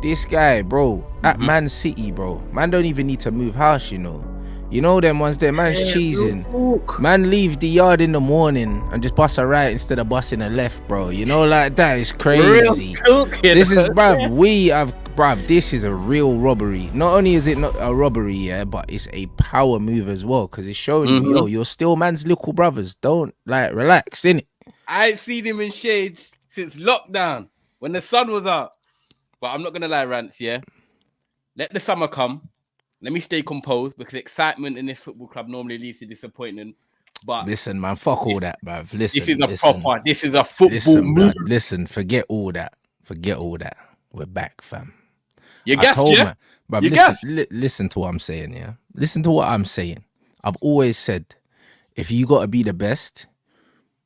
this guy, bro, at Man City, bro, man don't even need to move house, you know. You know them ones there, man's cheesing. Man leave the yard in the morning and just bust a right instead of busting a left, bro. You know, like that is crazy. This is, bruv, this is a real robbery. Not only is it not a robbery, yeah, but it's a power move as well, because it's showing you, yo, you're still man's little brothers. Don't, like, relax, innit? I ain't seen him in shades since lockdown, when the sun was out. But I'm not going to lie, Rants, yeah? Let the summer come. Let me stay composed, because excitement in this football club normally leads to disappointment. But listen, man, fuck all that, bruv. Listen, this is a football move. Listen, forget all that. We're back, fam. You gassed, yeah? Listen to what I'm saying, yeah? Listen to what I'm saying. I've always said, if you got to be the best,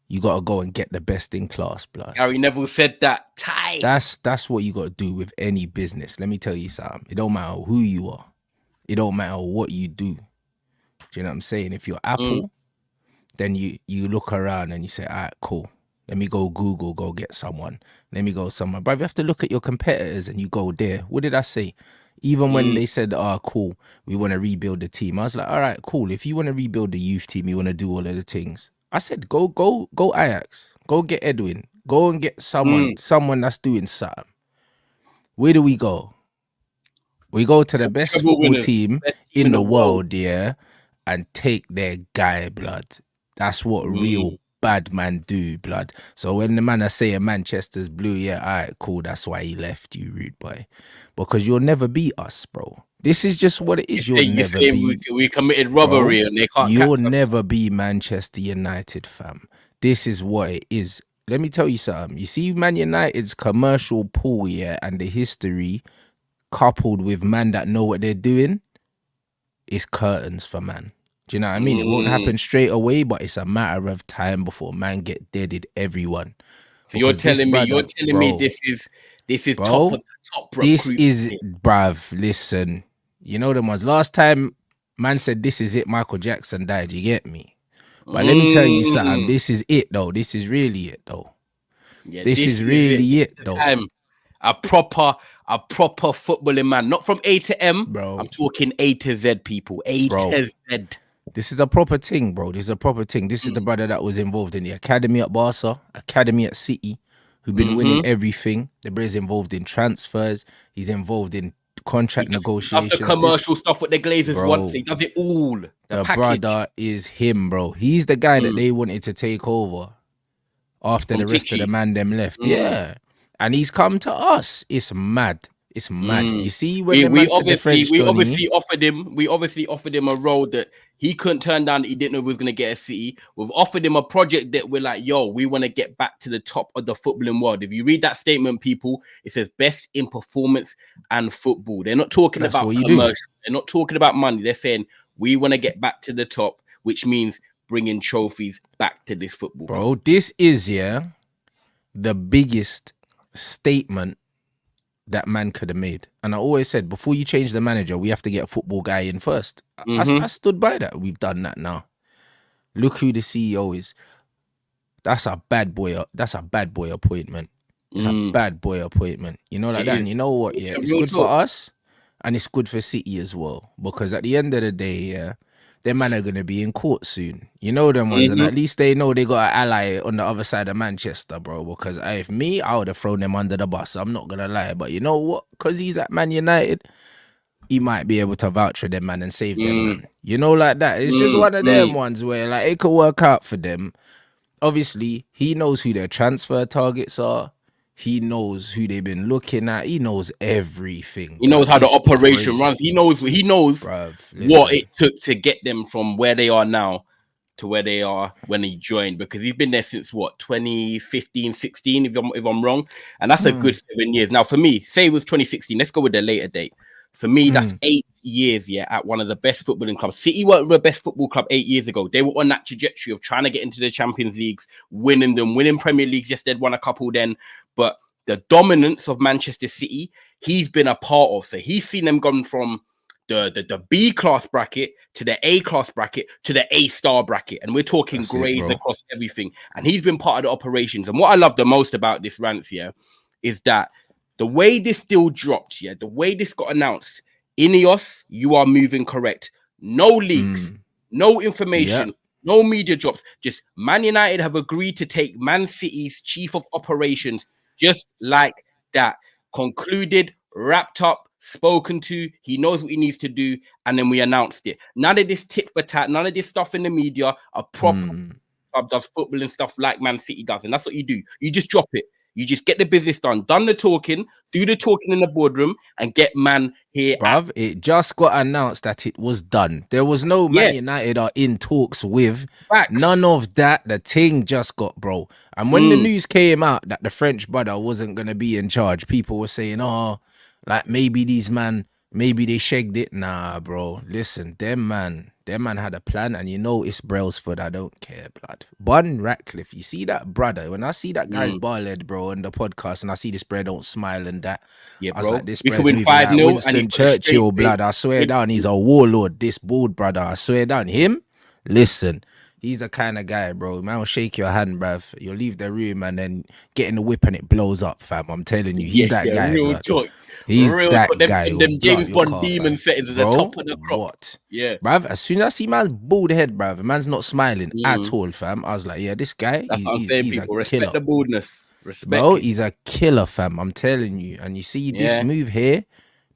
you got to go and get the best in class, blood. Gary Neville said that. Tight. That's what you got to do with any business. Let me tell you something. It don't matter who you are. It don't matter what you do. Do you know what I'm saying? If you're Apple, then you look around and you say, all right, cool. Let me go Google, go get someone. Let me go somewhere. But you have to look at your competitors and you go there. What did I say? Even when they said, cool, we want to rebuild the team. I was like, all right, cool. If you want to rebuild the youth team, you want to do all of the things. I said, go Ajax. Go get Edwin. Go and get someone that's doing something. Where do we go? We go to the best football team in the world, yeah, and take their guy, blood. That's what real bad man do, blood. So when the man are saying Manchester's blue, yeah, all right, cool, that's why he left you, rude boy. Because you'll never beat us, bro. This is just what it is. You'll never be. We committed robbery, bro, and they can't. You'll never be Manchester United, fam. This is what it is. Let me tell you something. You see, Man United's commercial pool, yeah, and the history, coupled with man that know what they're doing, is curtains for man. Do you know what I mean? It won't happen straight away, but it's a matter of time before man get deaded everyone. So you're telling me this is top of the top. This is, bruv, listen. You know the ones. Last time man said this is it, Michael Jackson died, you get me? But let me tell you something, this is it though. This is really it though. Yeah, this is really it though. A proper footballing man, not from A to M, bro. I'm talking A to Z, people. To Z. This is a proper thing, bro. This is a proper thing. This is the brother that was involved in the academy at Barca, academy at City, who've been winning everything. The brother's involved in transfers. He's involved in contract negotiations. After commercial stuff what the Glazers want, he does it all. The brother is him, bro. He's the guy that they wanted to take over after the rest of the man them left. Yeah. And he's come to us. It's mad. It's mad. You see, when we obviously offered him a role that he couldn't turn down. That he didn't know he was going to get a City. We've offered him a project that we're like, yo, we want to get back to the top of the footballing world. If you read that statement, people, it says best in performance and football. They're not talking about commercial. They're not talking about money. They're saying we want to get back to the top, which means bringing trophies back to this football. Bro, this is the biggest statement that man could have made. And I always said, before you change the manager, we have to get a football guy in first. I stood by that. We've done that now. Look who the CEO is. That's a bad boy. That's a bad boy appointment. It's a bad boy appointment. You know, like that. And you know what? Yeah, it's good for us and it's good for City as well. Because at the end of the day, them man are going to be in court soon. You know them ones. And at least they know they got an ally on the other side of Manchester, bro. Because if me, I would have thrown them under the bus. I'm not going to lie. But you know what? Because he's at Man United, he might be able to vouch for them, man, and save them, man. You know, like that. It's just one of them ones where, like, it could work out for them. Obviously, he knows who their transfer targets are. He knows who they've been looking at. He knows everything. He knows how the operation runs. He knows what it took to get them from where they are now to where they are when he joined. Because he's been there since, 2015, 16, if I'm wrong. And that's a good 7 years. Now, for me, say it was 2016. Let's go with the later date. For me, that's 8 years, at one of the best footballing clubs. City weren't the best football club 8 years ago. They were on that trajectory of trying to get into the Champions Leagues, winning Premier Leagues. Yes, they'd won a couple then. But the dominance of Manchester City, he's been a part of. So he's seen them gone from the B class bracket to the A class bracket to the A star bracket. And we're talking grades across everything. And he's been part of the operations. And what I love the most about this Rants, is that the way this deal dropped, the way this got announced, Ineos, you are moving correct. No leaks, no information, no media drops. Just Man United have agreed to take Man City's chief of operations just like that. Concluded, wrapped up, spoken to. He knows what he needs to do, and then we announced it. None of this tit for tat, none of this stuff in the media. A proper club does football and stuff like Man City does, and that's what you do. You just drop it. You just get the business done. Done the talking, do the talking in the boardroom, and get man here. Bruv, it just got announced that it was done. There was no Man United are in talks with. Facts. None of that. The thing just got, bro. And when the news came out that the French brother wasn't going to be in charge, people were saying, oh, like maybe these man, maybe they shagged it. Nah, bro. Listen, them man had a plan, and you know it's Brailsford. I don't care, blood. Bun Ratcliffe, you see that brother? When I see that guy's bald head, bro, on the podcast, and I see this bro don't smile and that, yeah, I was bro. like, this We bro's could win moving 5-0 like Winston and Churchill, blood. I swear down, he's a warlord. This bald brother, I swear down. Him, listen. He's the kind of guy, bro. Man will shake your hand, bruv. You'll leave the room and then get in the whip and it blows up, fam. I'm telling you, he's that guy, real blood. talk. He's real that talk. guy. Them James Bond demon settings at the top of the crop. What? Yeah. Bruv, as soon as I see man's bald head, bruv, man's not smiling at all, fam. I was like, yeah, this guy, That's what I'm saying, he's people. a Respect killer. the baldness. Respect Bro, it. he's a killer, fam. I'm telling you. And you see this move here,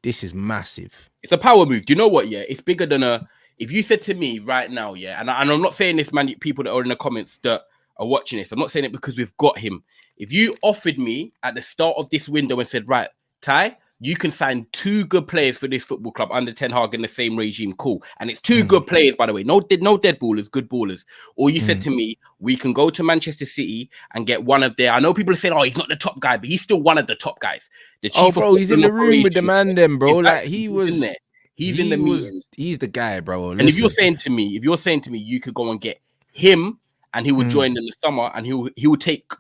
this is massive. It's a power move. Do you know what? Yeah, it's bigger than a. If you said to me right now, and I'm not saying this, man, people that are in the comments that are watching this, I'm not saying it because we've got him. If you offered me at the start of this window and said, right, Ty, you can sign 2 good players for this football club under Ten Hag in the same regime, cool. And it's 2 good players, by the way. No dead ballers, good ballers. Or you said to me, we can go to Manchester City and get one of their. I know people are saying, oh, he's not the top guy, but he's still one of the top guys. The chief bro, he's in the room with the man, then, bro. Exactly. Like he was in there. He's in the meetings. He's the guy, bro. And if you're saying to me, you could go and get him, and he would join in the summer, and he would take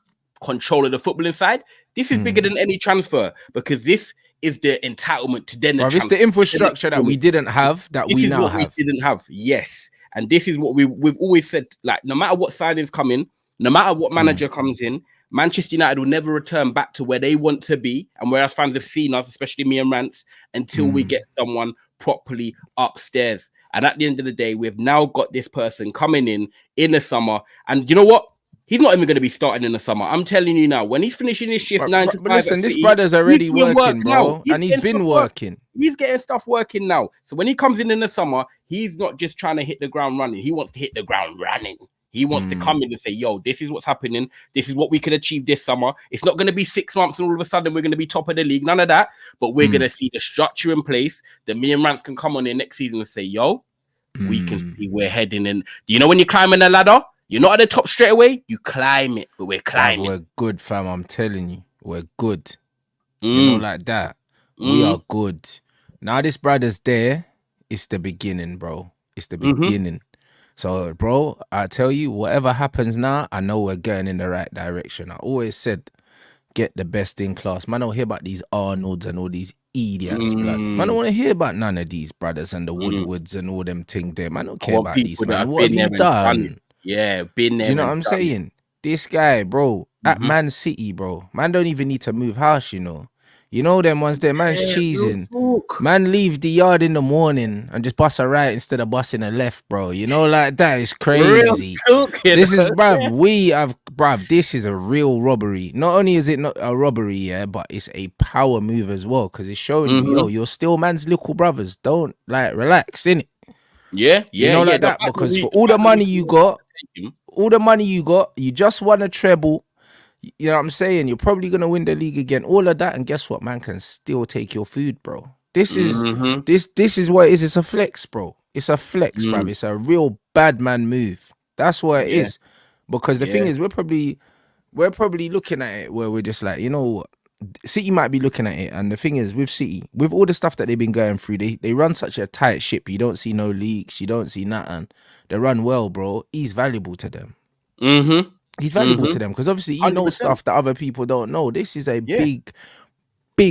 control of the football inside. This is bigger than any transfer, because this is the entitlement to then. It's the infrastructure that we didn't have that we now have. We didn't have, yes, and this is what we've always said. Like, no matter what signings come in, no matter what manager comes in, Manchester United will never return back to where they want to be, and where our fans have seen us, especially me and Rants, until we get someone properly upstairs. And at the end of the day, we've now got this person coming in the summer, and you know what? He's not even going to be starting in the summer. I'm telling you now, when he's finishing his shift 9 to 5. But listen, this brother's already working, bro, and he's been working. He's getting stuff working now. So when he comes in the summer, he's not just trying to hit the ground running. He wants to hit the ground running. He wants to come in and say, yo, this is what's happening. This is what we can achieve this summer. It's not going to be 6 months and all of a sudden we're going to be top of the league. None of that. But we're going to see the structure in place that me and Rants can come on in next season and say, yo, we can see we're heading in. Do you know when you're climbing a ladder? You're not at the top straight away. You climb it, but we're climbing. We're good, fam. I'm telling you. We're good. You know, like that. We are good. Now this brother's there. It's the beginning, bro. It's the beginning. So, bro, I tell you, whatever happens now, I know we're going in the right direction. I always said, get the best in class. Man, I don't hear about these Arnolds and all these idiots, blood. Man, I don't want to hear about none of these brothers and the Woodwards and all them things there. Man, I don't care about these, man. What have you done? Yeah, been there. Do you know what I'm saying? This guy, bro, at Man City, bro, man don't even need to move house, you know. You know them ones there, man's cheesing. Man leave the yard in the morning and just bust a right instead of busting a left, bro. You know, like that is crazy. This is, bruv, this is a real robbery. Not only is it not a robbery, yeah, but it's a power move as well, because it's showing you, yo, you're still man's little brothers. Don't, like, relax, innit? Yeah, you know, like that, because for all the money you got, you just won a treble. You know what I'm saying? You're probably going to win the league again. All of that. And guess what? Man can still take your food, bro. This is this is what it is. It's a flex, bro. It's a flex, bro. It's a real bad man move. That's what it is. Because the thing is, we're probably looking at it where we're just like, you know what? City might be looking at it. And the thing is, with City, with all the stuff that they've been going through, they run such a tight ship. You don't see no leaks. You don't see nothing. They run well, bro. He's valuable to them. He's valuable to them because obviously you know 100%. Stuff that other people don't know. This is a big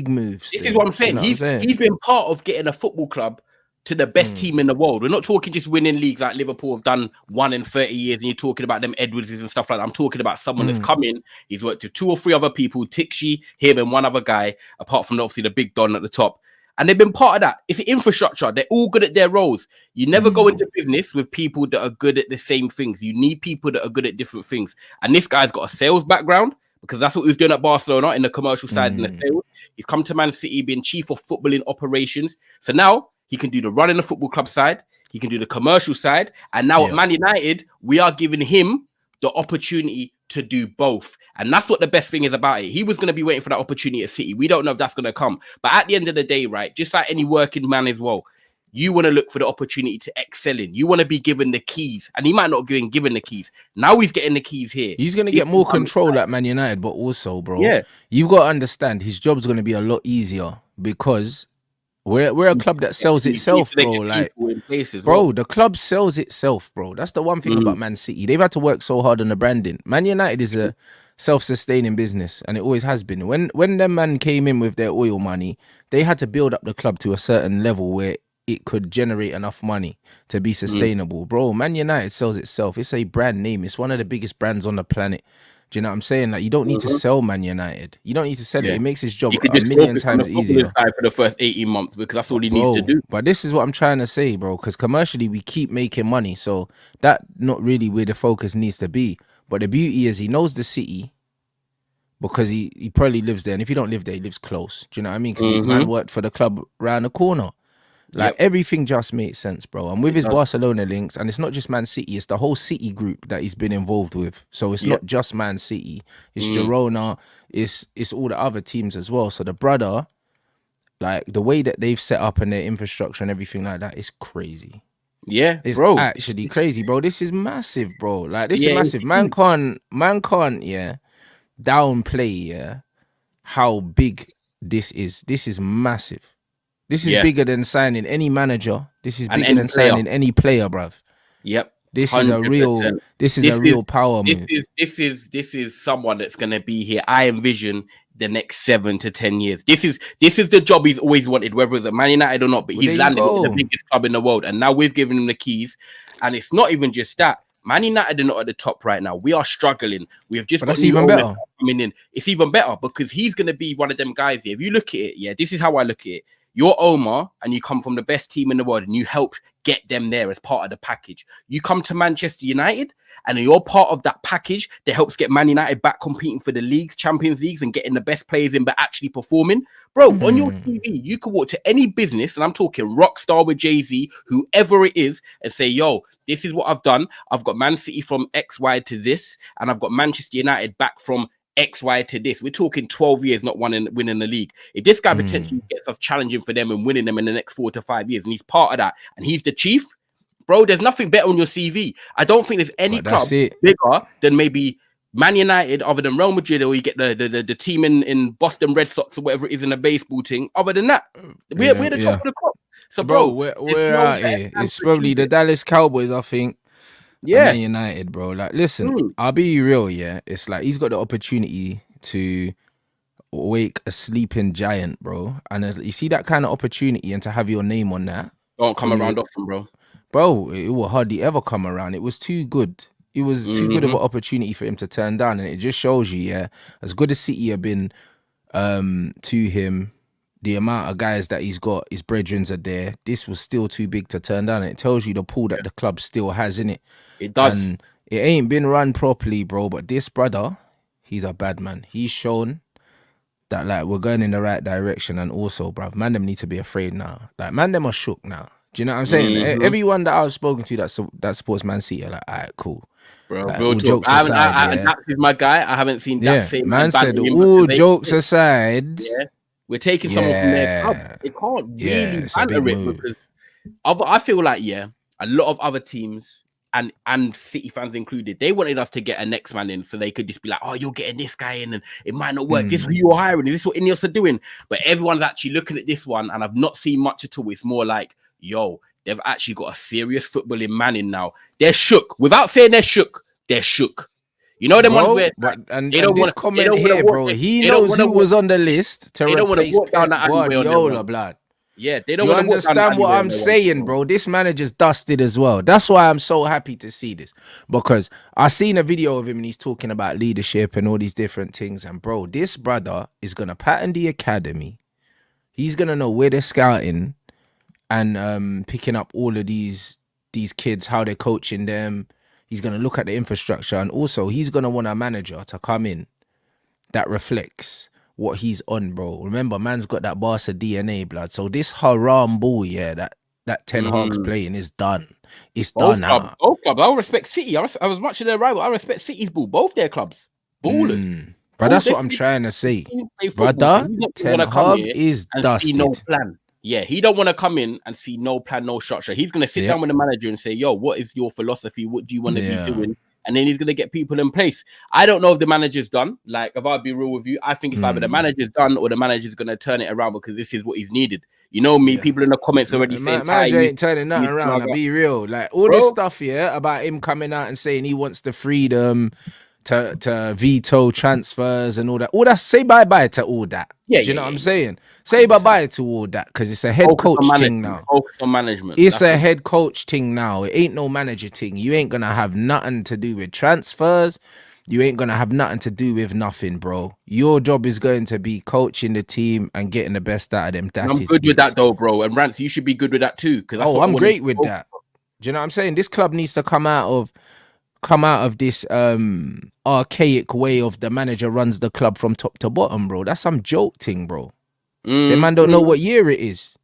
move. This is what I'm saying. He's been part of getting a football club to the best team in the world. We're not talking just winning leagues like Liverpool have done 1 in 30 years, and you're talking about them Edwardses and stuff like that. I'm talking about someone that's come in. He's worked with 2 or 3 other people, Tixi, him, and one other guy, apart from obviously the big Don at the top. And they've been part of that. It's infrastructure. They're all good at their roles. You never go into business with people that are good at the same things. You need people that are good at different things. And this guy's got a sales background, because that's what he was doing at Barcelona in the commercial side and the sales. He's come to Man City being chief of footballing operations. So now he can do the running the football club side. He can do the commercial side. And now at Man United, we are giving him the opportunity to do both. And that's what the best thing is about it. He was going to be waiting for that opportunity at City. We don't know if that's going to come. But at the end of the day, right, just like any working man as well, you want to look for the opportunity to excel in. You want to be given the keys. And he might not be given the keys. Now he's getting the keys here. He's going to get more control at Man United, but also, bro, you've got to understand his job's going to be a lot easier, because we're a club that sells itself, bro. Like, bro, the club sells itself, bro. That's the one thing about Man City. They've had to work so hard on the branding. Man United is a self-sustaining business, and it always has been. When them man came in with their oil money, they had to build up the club to a certain level where it could generate enough money to be sustainable. Bro, Man United sells itself. It's a brand name. It's one of the biggest brands on the planet. Do you know what I'm saying? Like, you don't need to sell Man United. You don't need to sell it. It makes his job a million times easier for the first 18 months, because that's all he needs to do. But this is what I'm trying to say, bro, because commercially we keep making money, so that not really where the focus needs to be. But the beauty is he knows the city, because he probably lives there, and if he don't live there, he lives close. Do you know what I mean? Because man worked for the club around the corner. Like, everything just makes sense, bro. And with his Barcelona links, and it's not just Man City, it's the whole City group that he's been involved with. So it's not just Man City. It's Girona, it's all the other teams as well. So the brother, like, the way that they've set up and their infrastructure and everything like that is crazy. Yeah, it's bro. Actually crazy, bro. This is massive, bro. Like, this is massive. Man can't, downplay, how big this is. This is massive. This is bigger than signing any manager. This is bigger than signing any player, bruv. Yep. This is a real power move. This is someone that's gonna be here. I envision the next 7 to 10 years. This is the job he's always wanted, whether it's at Man United or not. But he's landed in the biggest club in the world, and now we've given him the keys. And it's not even just that. Man United are not at the top right now. We are struggling. We have just got even better coming in. It's even better because he's gonna be one of them guys here. If you look at it, this is how I look at it. You're Omar and you come from the best team in the world and you help get them there as part of the package. You come to Manchester United and you're part of that package that helps get Man United back competing for the leagues, Champions Leagues, and getting the best players in, but actually performing. Bro, on your TV, you can walk to any business, and I'm talking Rockstar with Jay-Z, whoever it is, and say, yo, this is what I've done. I've got Man City from XY to this, and I've got Manchester United back from XY to this. We're talking 12 years not winning the league. If this guy potentially gets us challenging for them and winning them in the next 4 to 5 years, and he's part of that, and he's the chief, bro, there's nothing better on your CV. I don't think there's any club bigger than maybe Man United, other than Real Madrid, or you get the team in Boston Red Sox or whatever it is in a baseball team. Other than that, we're the top of the crop. So, bro, we're out here. It's probably the Dallas Cowboys, I think. Yeah, Man United, bro. Like, listen, I'll be real. Yeah, it's like he's got the opportunity to wake a sleeping giant, bro. And you see that kind of opportunity, and to have your name on that, don't come around often, bro. Bro, it will hardly ever come around. It was too good. It was too good of an opportunity for him to turn down, and it just shows you, as good as City have been to him, the amount of guys that he's got, his brethrens are there. This was still too big to turn down. And it tells you the pull that the club still has in it. It does. And it ain't been run properly, bro. But this brother, he's a bad man. He's shown that, like, we're going in the right direction. And also, bruv, man, them need to be afraid now. Like, man, them are shook now. Do you know what I'm saying? Everyone that I've spoken to that supports Man City are like, all right, cool. Bro, like, all jokes aside, Dax is my guy. I haven't seen that same man said, all jokes aside. Yeah. We're taking someone from their club. It can't really banter it, because I feel like, a lot of other teams and City fans included, they wanted us to get a next man in so they could just be like, oh, you're getting this guy in and it might not work. This is who you're hiring. Is this what Ineos are doing? But everyone's actually looking at this one, and I've not seen much at all. It's more like, yo, they've actually got a serious footballing man in now. They're shook. Without saying they're shook, they're shook. You know them ones where this comment here, bro. He knows who was on the list to replace Pep Guardiola, blood. Yeah, they Do don't you want to understand what I'm saying, bro? This manager's dusted as well. That's why I'm so happy to see this, because I seen a video of him and he's talking about leadership and all these different things. And bro, this brother is gonna pattern the academy. He's gonna know where they're scouting and picking up all of these kids, how they're coaching them. He's gonna look at the infrastructure, and also he's gonna want a manager to come in that reflects what he's on, bro. Remember, man's got that Barca DNA, blood. So this haram ball, yeah, that Ten Hag's playing is done. It's done now. Both clubs. I respect City. I was watching their rival. I respect City's ball. Both their clubs. Ballers. But that's what I'm trying to say. Brother, Ten Hag is dusted. No plan. Yeah, he don't want to come in and see no plan, no structure. He's going to sit down with the manager and say, yo, what is your philosophy? What do you want to be doing? And then he's going to get people in place. I don't know if the manager's done. Like, if I'll be real with you, I think it's either the manager's done or the manager's going to turn it around, because this is what he's needed. You know me, people in the comments already saying, manager ain't turning nothing around. I'll be real. Like, all this stuff here about him coming out and saying he wants the freedom to veto transfers and all that. Say bye-bye to all that. Do you know what I'm saying? Say bye-bye to all that, because it's a head coach thing now. Focus on management. It's a head coach thing now. It ain't no manager thing. You ain't gonna have nothing to do with transfers. You ain't gonna have nothing to do with nothing, bro. Your job is going to be coaching the team and getting the best out of them. I'm good with that though, bro. And Rants, you should be good with that too. I'm great with that. Do you know what I'm saying? This club needs to come out of this archaic way of the manager runs the club from top to bottom, bro. That's some joke thing, bro. The man don't know what year it is.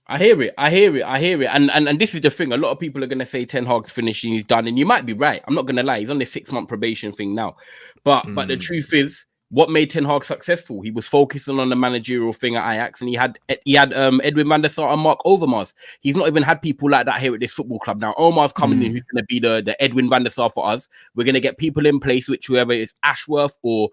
I hear it. And this is the thing. A lot of people are gonna say Ten Hag's finishing, he's done, and you might be right. I'm not gonna lie. He's on this 6-month probation thing now, but the truth is, what made Ten Hag successful? He was focusing on the managerial thing at Ajax, and he had Edwin van der Sar and Mark Overmars. He's not even had people like that here at this football club. Now Omar's coming in, who's going to be the Edwin van der Sar for us. We're going to get people in place, which whoever is Ashworth or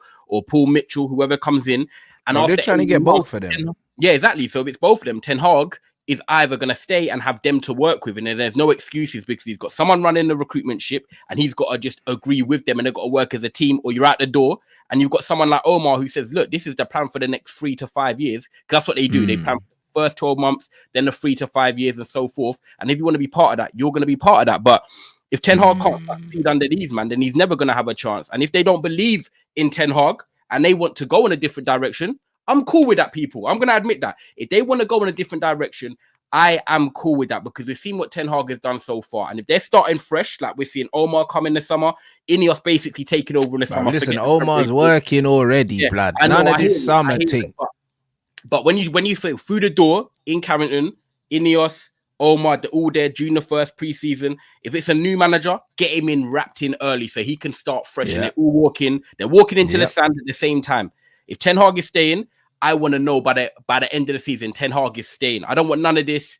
Paul Mitchell, whoever comes in. And they're trying to get both of them. Yeah, exactly. So if it's both of them, Ten Hag is either going to stay and have them to work with, and there's no excuses, because he's got someone running the recruitment ship and he's got to just agree with them and they've got to work as a team, or you're out the door. And you've got someone like Omar who says, look, this is the plan for the next 3 to 5 years. Because that's what they do. They plan for the first 12 months, then the 3 to 5 years and so forth. And if you want to be part of that, you're going to be part of that. But if Ten Hag can't succeed under these, man, then he's never going to have a chance. And if they don't believe in Ten Hag and they want to go in a different direction, I'm cool with that, people. I'm going to admit that. If they want to go in a different direction, I am cool with that, because we've seen what Ten Hag has done so far. And if they're starting fresh, like we're seeing Omar come in the summer, Ineos basically taking over in the summer. Listen, Omar's working already, blood. None of this summer thing. But when you feel through the door in Carrington, Ineos, Omar, all their junior first preseason, if it's a new manager, get him in wrapped in early so he can start fresh. And they're all walking into the sand at the same time. If Ten Hag is staying, I want to know by the end of the season, Ten Hag is staying. I don't want none of this,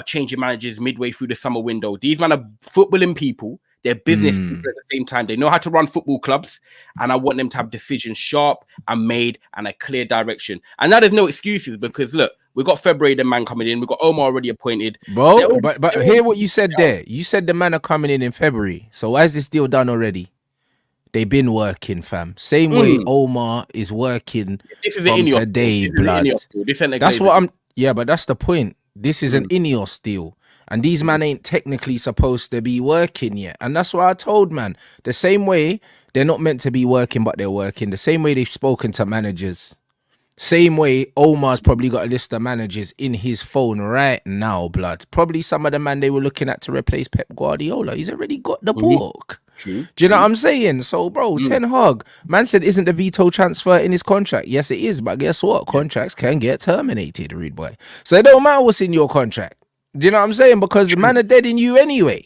changing managers midway through the summer window. These men are footballing people. They're business people at the same time. They know how to run football clubs, and I want them to have decisions sharp and made and a clear direction. And now there's no excuses, because look, we've got February, the man coming in. We've got Omar already appointed. Bro, but hear what you said there. You said the man are coming in February. So why is this deal done already? They've been working, fam. Same way Omar is working from today, blood. That's what I'm... Yeah, but that's the point. This is an Ineos deal. And these man ain't technically supposed to be working yet. And that's why I told, man, the same way they're not meant to be working, but they're working. The same way they've spoken to managers. Same way Omar's probably got a list of managers in his phone right now, blood. Probably some of the man they were looking at to replace Pep Guardiola. He's already got the book. True. Do you know what I'm saying? So, bro, Ten Hag, man said, isn't the veto transfer in his contract? Yes, it is. But guess what? Contracts can get terminated, rude boy. So it don't matter what's in your contract. Do you know what I'm saying? Because man are dead in you anyway.